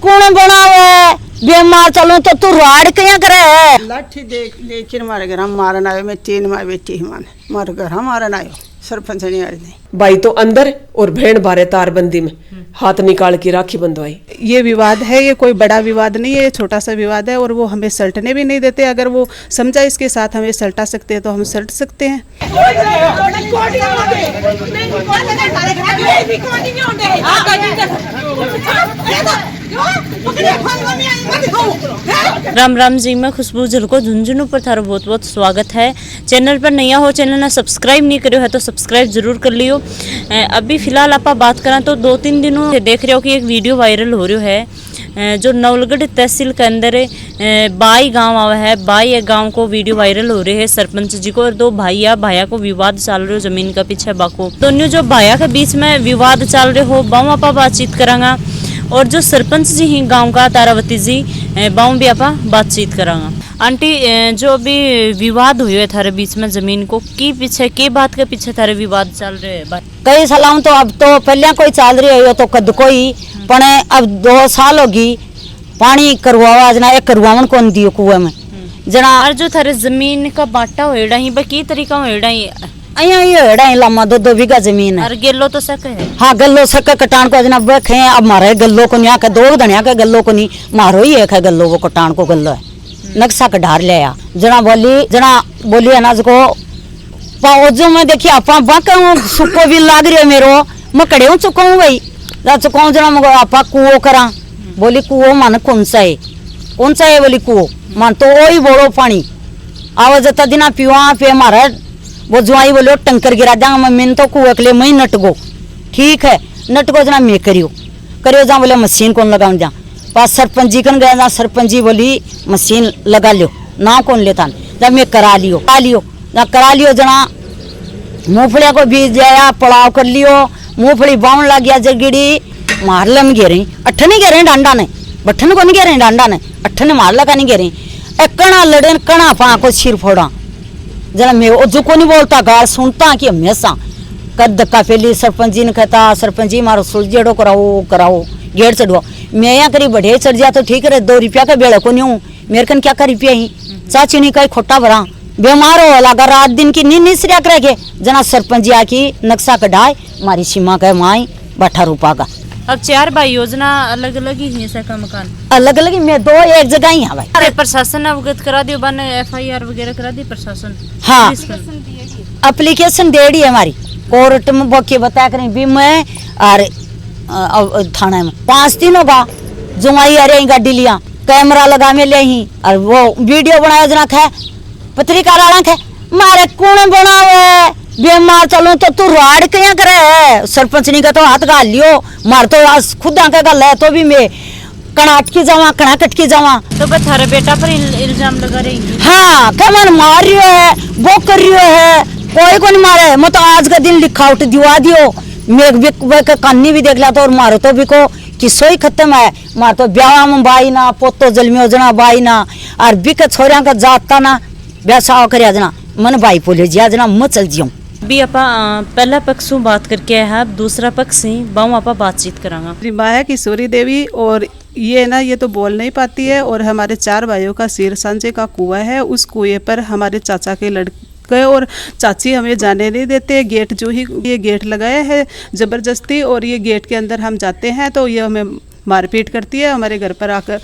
कौन बनावे बीमार चलो तो तू राड़ क्या करे लाठी देख लेकर हमारे घर हम मारन आयो। मैं 3 माँ बेटी ही माने मारे घर हम मारन आयो। सरपंच नहीं आ रही भाई तो अंदर और भेड़ बारे तारबंदी में हाथ निकाल के राखी बंधवाई। ये विवाद है, ये कोई बड़ा विवाद नहीं है, ये छोटा सा विवाद है और वो हमें सल्टने भी नहीं देते। अगर वो समझा इसके साथ हमें सल्टा सकते हैं तो हम सल्ट सकते हैं। राम राम जी, मैं खुशबू झलको झुंझुनू पर थारा बहुत बहुत स्वागत है। चैनल पर नया हो, चैनल ने सब्सक्राइब नहीं करो है तो सब्सक्राइब जरूर कर लियो। अभी फिलहाल आप बात करें तो 2-3 दिनों से देख रहे हो कि एक वीडियो वायरल हो रही है जो नवलगढ़ तहसील के अंदर बाई गांव आवा है। बाई गांव को वीडियो वायरल हो रहे है सरपंच जी को और 2 भाइया को विवाद चल रहे हो जमीन का पीछे बाको। दोनों जो भाइया के बीच में विवाद चल रहे हो बाऊ आपा बातचीत करांगा और जो सरपंच जी हैं गांव का तारावती जी बाऊ भी आपा बातचीत करांगा। आंटी जो अभी विवाद हुए है थारे बीच में जमीन को की पीछे के बात के पीछे थारे विवाद चल रहे है? कई सालों तो अब तो पहले कोई चल रही हो तो कद कोई पने अब 2 साल होगी पानी करवावा जना एक करवावन कौन दियो कुएं में जना। और जो थारे जमीन का बांटा होएड़ा ही बकी तरीका होएड़ा ही अया ये हेड़ा ही लम्मा 2-2 बीघा जमीन है। और गेलो तो सक है। हाँ गल्लो सक कटान को जना बैठे हैं। अब मारे गल्लो को नहीं 2 धनिया के गल्लो को नहीं मारो ही एक है गल्लो वो कटान को गल्लो है नक्शा का ढार ले आ जना बोली अनाज को पाओजो में देखिए आपा बाका सुको भी लाग रही है मेरो मैं कड़े हूँ चुका भाई रा चुका जना मगो आपा कुओ करा। बोली कुओ मन कौन सा है बोली कुओ मन तो वही बोलो पानी आवाज जता दिना पिवा पे मारा वो जुआई बोलो टंकर गिरा जाऊंगा मैं मैंने तो कुएं के लिए मैं नटगो ठीक है नटगो जना मैं करियो जा बोले मशीन कौन लगाऊं जा पास सरपंच जी कन गया सरपंच जी बोली मशीन लगा लियो ना कौन लेता जब मैं करा लियो जना मूंगफलिया को बीज जाया पड़ाव कर लियो मूंगफली बाउन लग गया जगड़ी मारला में घेरे अठने घेरे डांडा ने बठन को नहीं घेरे डांडा ने अठने मारला का नहीं घेरे कणा लड़े कणा पा को सिर फोड़ा जना मैं जो को नहीं बोलता गाल सुनता कि हमेशा कद धक्का पहली सरपंच जी ने कहता सरपंच जी मारो सुलझेड़ो कराओ गेट चढ़वाओ। मैं यहाँ करी बढ़े चढ़ जा तो ठीक है 2 रुपया का बेड़ा को नहीं हूँ मेरे कन क्या कर रुपया ही चाची नहीं कहीं खोटा भरा बीमार हो लगा रात दिन की नींद सिरिया करेगे जना सरपंच जी आकी नक्शा कढ़ाए हमारी सीमा का माई 18 रुपया का। अब 4 भाई योजना अलग अलग ही है का मकान अलग अलग मैं 2 एक जगह ही है भाई। प्रशासन अवगत करा दियो बन FIR वगैरह करा दी प्रशासन। हाँ एप्लीकेशन दे दी है हमारी कोर्ट में बोके बता करें भी मैं और थाने में 5 दिन होगा जुमाई आ रही गाड़ी लिया कैमरा लगा में ले ही और वो वीडियो बनाया जना है पत्रिका राणा है मारे कौन बनावे बीमार चलो तो तू राड़ क्या करे सरपंच नहीं का तो हाथ गाल लियो मार तो आज खुद आके गल है तो भी मैं कणा अटकी जावा कणा कटकी जावा तो थारे बेटा पर इल्जाम लगा रही। हाँ कमन मार रही है वो कर रही है कोई को नहीं मारे मैं तो आज का दिन लिखा उठ दिवा दियो मैं कन्नी भी देख ला तो और मारो तो भी को किसो ही खत्म है मार तो ब्याह में बाई ना पोतो जलमियो जना बाई ना और भी के छोरिया का जाता ना ब्याह कर जना मन भाई बोले जिया जना मैं चल जियो। भी आपा पहला पक्ष बात करके है दूसरा पक्ष ही बाऊ आपा बातचीत करांगा। माँ है किशोरी देवी और ये ना ये तो बोल नहीं पाती है और हमारे 4 भाइयों का सिर सांझे का कुआं है। उस कुएं पर हमारे चाचा के लड़के और चाची हमें जाने नहीं देते। गेट जो ही ये गेट लगाया है ज़बरदस्ती और ये गेट के अंदर हम जाते हैं तो ये हमें मारपीट करती है हमारे घर पर आकर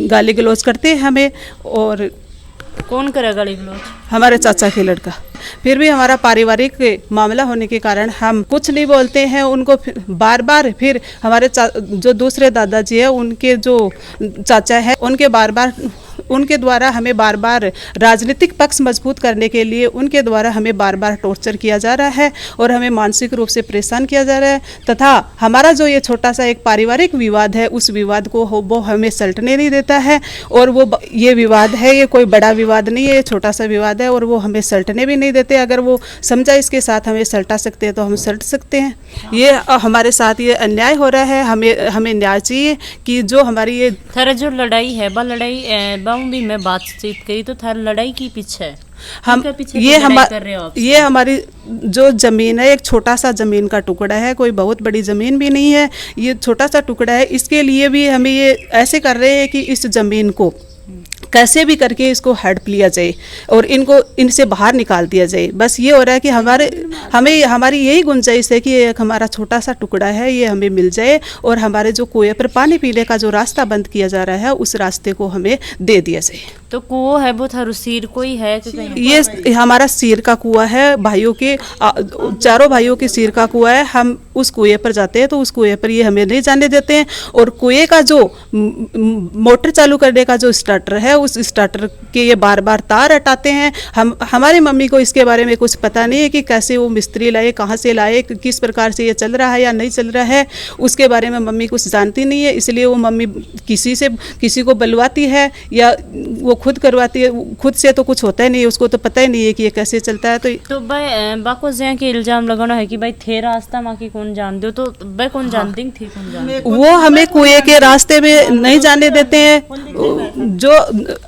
गाली गलौज करती है हमें। और कौन करे गाली गलौज? हमारे चाचा के लड़का। फिर भी हमारा पारिवारिक मामला होने के कारण हम कुछ नहीं बोलते हैं उनको बार बार। फिर हमारे जो दूसरे दादाजी है उनके जो चाचा है उनके द्वारा हमें बार बार राजनीतिक पक्ष मजबूत करने के लिए उनके द्वारा हमें बार बार टॉर्चर किया जा रहा है और हमें मानसिक रूप से परेशान किया जा रहा है। तथा हमारा जो ये छोटा सा एक पारिवारिक विवाद है उस विवाद को वो हमें सल्टने नहीं देता है। और वो ये विवाद है ये कोई बड़ा विवाद नहीं है, ये छोटा सा विवाद है और वो हमें सल्टने भी नहीं देते। अगर वो समझा इसके साथ हमें सल्टा सकते हैं तो हम सल्ट सकते हैं। ये हमारे साथ ये अन्याय हो रहा है। हमें न्याय चाहिए कि जो हमारी ये जो लड़ाई है लड़ाई भी मैं बातचीत करी तो थार लड़ाई की पीछे हम इनके पीछे ये क्यों लड़ाई कर रहे हो आप? ये हमारी जो जमीन है, एक छोटा सा जमीन का टुकड़ा है, कोई बहुत बड़ी जमीन भी नहीं है, ये छोटा सा टुकड़ा है। इसके लिए भी हमें ये ऐसे कर रहे हैं कि इस जमीन को कैसे भी करके इसको हड़प लिया जाए और इनको इनसे बाहर निकाल दिया जाए। बस ये हो रहा है कि हमारी यही गुंजाइश है कि एक हमारा छोटा सा टुकड़ा है, ये हमें मिल जाए और हमारे जो कुएं पर पानी पीने का जो रास्ता बंद किया जा रहा है उस रास्ते को हमें दे दिया जाए। तो कुओं है वो थारू सिर कोई है कि कहीं? ये हमारा सिर का कुआं है, भाइयों के चारों भाइयों के सिर का कुआं है। हम उस कुएं पर जाते हैं तो उस कुएं पर ये हमें नहीं जाने देते हैं और कुएं का जो मोटर चालू करने का जो स्टार्टर है, उस स्टार्टर के ये बार बार तार हटाते हैं। हमारी मम्मी को इसके बारे में कुछ पता नहीं है कि कैसे वो मिस्त्री लाए, कहाँ से लाए, किस प्रकार से ये चल रहा है या नहीं चल रहा है, उसके बारे में मम्मी कुछ जानती नहीं है। इसलिए वो मम्मी किसी को बुलवाती है या वो खुद करवाती है। खुद से तो कुछ होता ही नहीं है, उसको तो पता ही नहीं है कि ये कैसे चलता है। तो भाई बाको ज्या के इल्जाम लगाना है कि भाई थे रास्ता माँ की कौन जान दो, तो भाई कौन जानती थी कौन जानती? वो हमें कुएं के रास्ते में नहीं जाने देते हैं। जो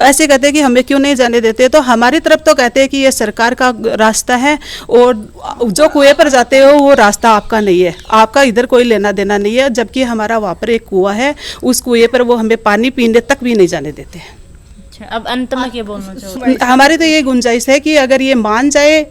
ऐसे कहते हैं कि हमें क्यों नहीं जाने देते, तो हमारी तरफ तो कहते हैं कि ये सरकार का रास्ता है और जो कुएं पर जाते हो वो रास्ता आपका नहीं है, आपका इधर कोई लेना देना नहीं है। जबकि हमारा वहाँ पर एक कुआं है, उस कुएं पर वो हमें पानी पीने तक भी नहीं जाने देते हैं। अब अंत में क्या बोलना चाहोगे? हमारी तो ये गुंजाइश है कि अगर ये मान जाए,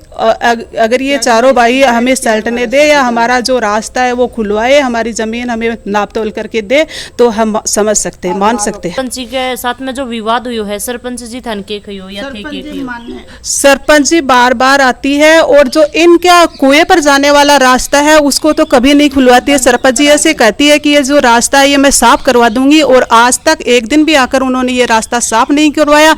अगर ये चारों भाई हमें सल्टने दे या हमारा जो रास्ता है वो खुलवाए, हमारी जमीन हमें नाप तोल करके दे, तो हम समझ सकते हैं, मान सकते हैं। सरपंच जी के साथ में जो विवाद हुई है, सरपंच जी थान के कहियो या थे के कहियो? सरपंच जी बार बार आती है और जो इनका कुएं पर जाने वाला रास्ता है उसको तो कभी नहीं खुलवाती है। सरपंच जी ऐसे कहती है कि ये जो रास्ता है ये मैं साफ करवा दूंगी, और आज तक एक दिन भी आकर उन्होंने ये रास्ता साफ नहीं करवाया।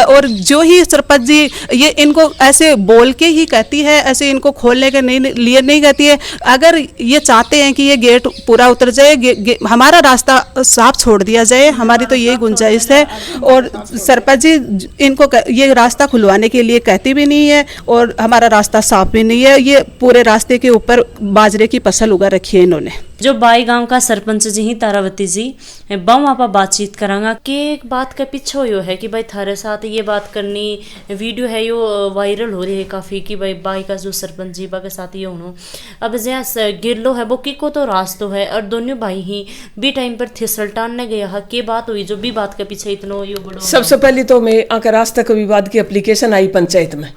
और जो ही सरपंच जी ये इनको ऐसे बोल के ही कहती है, ऐसे इनको खोलने के लिए नहीं कहती है। अगर ये चाहते हैं कि ये गेट पूरा उतर जाए, हमारा रास्ता साफ छोड़ दिया जाए, हमारी तो यही गुंजाइश है। और सरपंच जी इनको ये रास्ता खुलवाने के लिए कहती भी नहीं है और हमारा रास्ता साफ भी नहीं है। ये पूरे रास्ते के ऊपर बाजरे की फसल उगा रखी है इन्होंने। जो बाई गांव का सरपंच जी ही तारावती जी बाऊ आपा बातचीत करांगा कि एक बात का पीछे हो है कि भाई थारे साथ ये बात करनी, वीडियो है यो वायरल हो रही है काफी कि भाई बाई का जो सरपंच जी बा के साथ ये होनो। अब जैसा गिरलो है वो किको तो रास्तो है और दोनों भाई ही बी टाइम पर थे सल्टान ने गया है। के बात हुई जो भी बात के पीछे इतना यो बड़ो? सबसे पहले तो मैं आकर रास्ता का विवाद की एप्लीकेशन आई पंचायत में,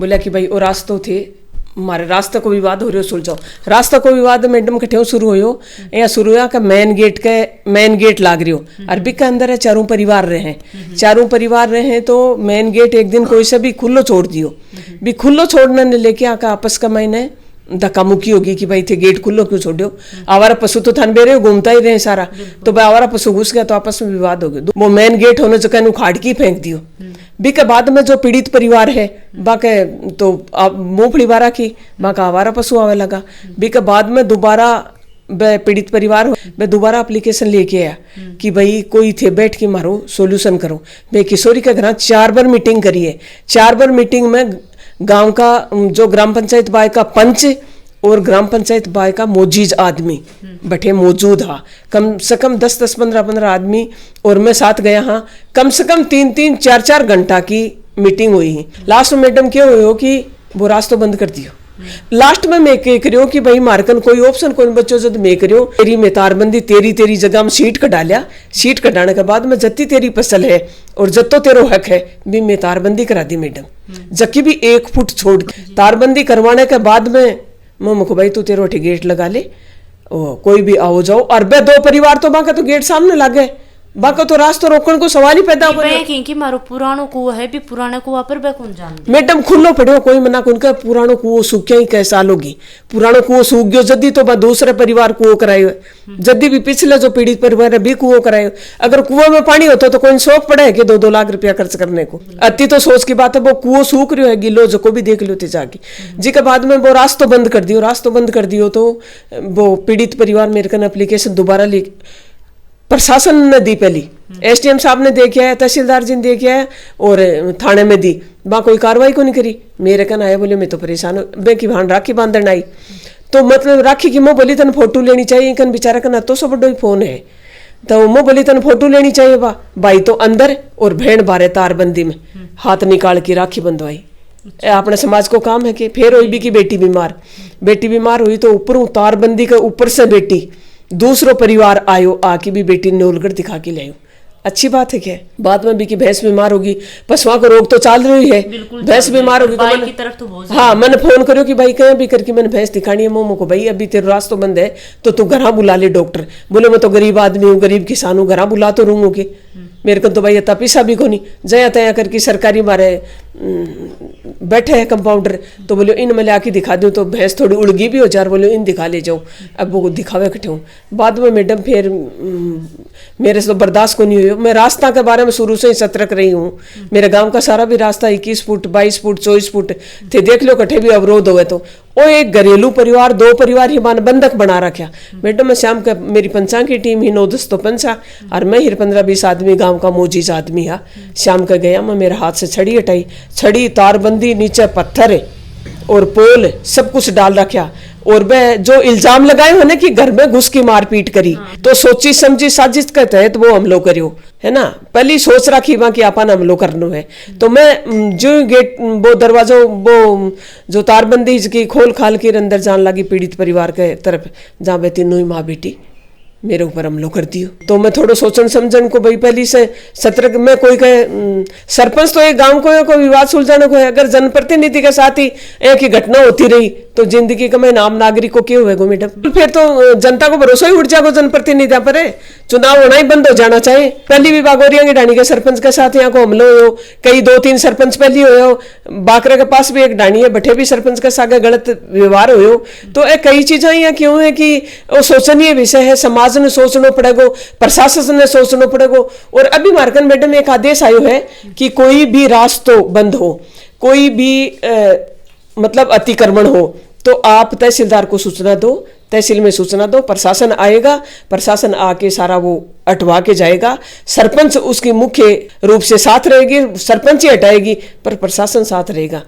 बोला कि भाई वो रास्तों थे, हमारे रास्ता को विवाद हो रहे हो सुलझाओ। रास्ता को विवाद मैडम कठे शुरू हो या शुरू हुआ का मेन गेट लाग रही हो, अरबी के अंदर है चारों परिवार रहे हैं तो मेन गेट एक दिन कोई से भी खुल्लो छोड़ दियो, भी खुल्लो छोड़ने ने लेके आका आपस का मैंने धक्का मुक्की होगी कि भाई थे गेट खुल्लो क्यों छोड़ो, आवारा पशु तो थान बेरे घूमता ही रहे सारा, तो भाई आवारा पशु घुस गया तो आपस में विवाद हो गया। वो मेन गेट होने जो कहने उखाड़ के फेंक दियो। बी के बाद में जो पीड़ित परिवार है बाके तो मूंगफली बारा की बाका आवारा पशु आवे लगा। बी के बाद में दोबारा पीड़ित परिवार मैं दोबारा एप्लीकेशन लेके आया कि भाई कोई थे बैठ के मारो सोल्यूशन करो। मैं किशोरी के घर 4 बार मीटिंग करी है। 4 बार मीटिंग में गांव का जो ग्राम पंचायत बाय का पंच और ग्राम पंचायत बाय का मोजीज आदमी बैठे मौजूद हा, कम से कम 10-10, 15-15 आदमी और मैं साथ गया हाँ। कम से कम 3-3, 4-4 घंटा की मीटिंग हुई। लास्ट में मैडम क्या हुई हो कि वो रास्ता बंद कर दियो। लास्ट में मैं कह करियो कि भाई मारकन कोई ऑप्शन कोई बच्चों जब मैं करियो तेरी में तारबंदी तेरी जगह में सीट कटा लिया। सीट कटाने के बाद में जत्ती तेरी फसल है और जत्तो तेरो हक है भी मैं तारबंदी करा दी मैडम। जबकि भी 1 फुट छोड़ तारबंदी करवाने के बाद में मम्मा को भाई तू तेरो गेट लगा ले, कोई भी आओ जाओ। और 2 परिवार तो बाका तो गेट सामने लगे, बाका तो रास्ता रोकने को सवाल ही पैदा हो गया कि मारो पुरानो कुआं है भी पुराने कुआं पर बे कौन जान दे। मैडम खुल्लो पड़ो कोई मना उनका पुरानो कुओं सूख्या ही कैसा साल होगी। पुरानो कुओं सूख गयो जद्दी तो दूसरे परिवार कुओं करायो, जद्दी भी पिछले जो पीड़ित परिवार है भी कुओं करायो। अगर कुएं में पानी होता तो कोई शौक पड़ा है कि 2-2 लाख रुपया खर्च करने को। अति तो सोच की बात है वो कुओं सूख रही है गिलो जो को भी देख लो जाके जी के बाद में वो रास्ता बंद कर दियो तो वो पीड़ित परिवार मेरे कन एप्लीकेशन दोबारा लिख प्रशासन ने दी। पहली एसडीएम साहब ने देखे है, तहसीलदार जी ने देखे है और थाने में दी, वहां कोई कार्रवाई को नहीं करी। मेरे कन आए बोले मैं तो परेशान हूँ मैं कि भान राखी बांधन आई तो मतलब राखी की मैं बोली तन फोटो लेनी चाहिए। कन बेचारा कन तो सब बड़ो फोन है तो मैं बोली तन फोटो लेनी चाहिए। भाई तो अंदर और भेड़ बारे तारबंदी में हाथ निकाल के राखी बंधवाई। अपने समाज को काम है कि फिर हुई भी कि बेटी बीमार हुई तो ऊपर तारबंदी के ऊपर से बेटी दूसरो परिवार आयो आके भी बेटी ने उलगड़ दिखा के ले अच्छी बात है क्या। बाद में भी कि भैंस बीमार होगी, पशुओं को रोग तो चल रही है, भैंस बीमार होगी तो हाँ मैंने फोन करो कि भाई कहीं भी करके मैंने भैंस दिखानी है मोमो को, भाई अभी तेरा रास्ता बंद है तो तू घर बुला ले डॉक्टर। बोले मैं तो गरीब आदमी हूँ, गरीब किसान हूँ, घर बुला तो रूंगू के मेरे को तो भाई इतना पैसा भी को नहीं। जया तया करके सरकारी मारे बैठे हैं कंपाउंडर, तो बोले इन मैं आके दिखा दूँ तो भैंस थोड़ी उड़गी भी हो जा, बोले इन दिखा ले जाऊँ। अब वो दिखावे कटे हूँ बाद में मैडम फिर मेरे से तो बर्दाश्त को नहीं हुई। मैं रास्ता के बारे में शुरू से ही सतर्क रही हूँ। मेरे गांव का सारा भी रास्ता 21 फुट 22 फुट 24 फुट थे, देख लो कटे भी अवरोध हुए तो वो एक घरेलू परिवार 2 परिवार ही बंधक बना रखा। मैडम मैं शाम का मेरी पंचा की टीम ही 9-10 तो पंचा और मैं ही 15-20 आदमी गांव का मोजीज आदमी है। शाम का गया मैं, मेरे हाथ से छड़ी हटाई, छड़ी तारबंदी नीचे पत्थर और पोल सब कुछ डाल रखा। और वह जो इल्जाम लगाए हो ना कि घर में घुस की मारपीट करी, तो सोची समझी साजिश के तहत वो हमलो करियो है ना। पहली सोच रखी वहां कि अपन हमलो करनो है। तो मैं जो गेट वो दरवाजा वो जो तारबंदी की खोल खाल के अंदर जान लगी पीड़ित परिवार के तरफ, जहाँ बे तीनों ही माँ बेटी मेरे ऊपर हमलो कर दियो। तो मैं थोड़ा सोचन समझन को भाई पहली से सतर्क में कोई कहे सरपंच तो एक गांव को है, कोई विवाद सुलझाने को है, अगर जनप्रतिनिधि के साथ ही एक ही घटना होती रही तो जिंदगी का मैं नाम नागरिक को क्यों होगा मैडम। फिर तो जनता को भरोसा ही उठ जाएगा जनप्रतिनिधियों पर, चुनाव होना ही बंद हो जाना चाहिए। पहली भी बागोरिया की ढाणी के सरपंच के साथ यहाँ को हमलो हो, कई 2-3 सरपंच पहली हो, बाकरा के पास भी एक ढाणी है, बठे भी सरपंच के साथ गलत व्यवहार हो। तो कई चीजें यहाँ क्यों है कि वो शोचनीय विषय है, समाज ने सोचना पड़ेगा, प्रशासन ने सोचना पड़ेगा। और अभी मार्कन मैडम एक आदेश आयो है कि कोई भी रास्ता बंद हो, कोई भी मतलब अतिक्रमण हो तो आप तहसीलदार को सूचना दो, तहसील में सूचना दो, प्रशासन आएगा, प्रशासन आके सारा वो हटवा के जाएगा। सरपंच उसकी मुख्य रूप से साथ रहेगी, सरपंच ही हटाएगी पर प्रशासन साथ रहेगा।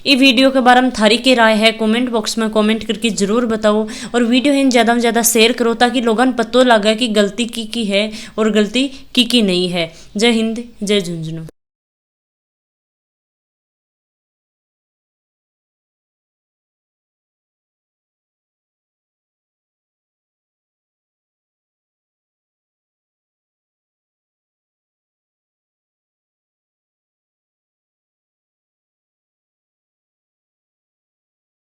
ये वीडियो के बारे में थारी की राय है कमेंट बॉक्स में कमेंट करके जरूर बताओ। और वीडियो है ज़्यादा से ज़्यादा शेयर करो ताकि लोगों को पता लगे कि गलती की है और गलती की नहीं है। जय हिंद, जय झुंझुनू।